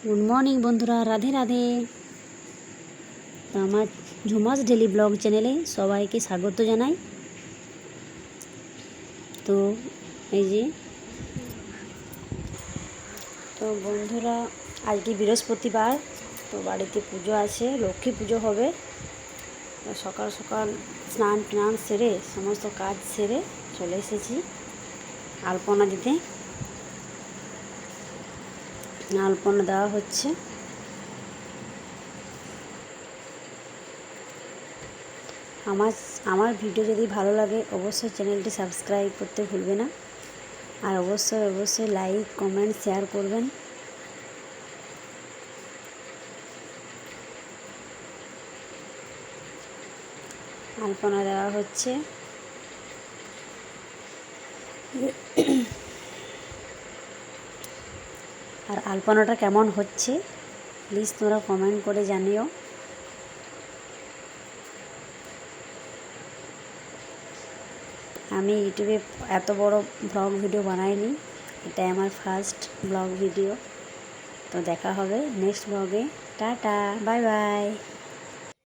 Good morning বন্ধুরা, রাধে রাধে। তো আমার ঝুমাস ডেলি ব্লগ চ্যানেলে সবাইকে স্বাগত জানাই। তো এই যে তো বন্ধুরা, আজকে বৃহস্পতিবার, তো বাড়িতে পুজো আছে, লক্ষ্মী পুজো হবে। সকাল সকাল স্নান টান সেরে সমস্ত কাজ সেরে চলে এসেছি আলপনা দিতে। আলপনা দেওয়া হচ্ছে। আমার ভিডিও যদি ভালো লাগে অবশ্যই চ্যানেলটি সাবস্ক্রাইব করতে ভুলবে না, আর অবশ্যই লাইক কমেন্ট শেয়ার করবেন। আলপনা দেওয়া হচ্ছে। আর আলপনাটা কেমন হচ্ছে প্লিজ তোমরা কমেন্ট করে জানিও। আমি ইউটিউবে এত বড় ব্লগ ভিডিও বানাইনি, এটাই আমার ফার্স্ট ব্লগ ভিডিও। তো দেখা হবে নেক্সট ব্লগে। Tata, bye bye.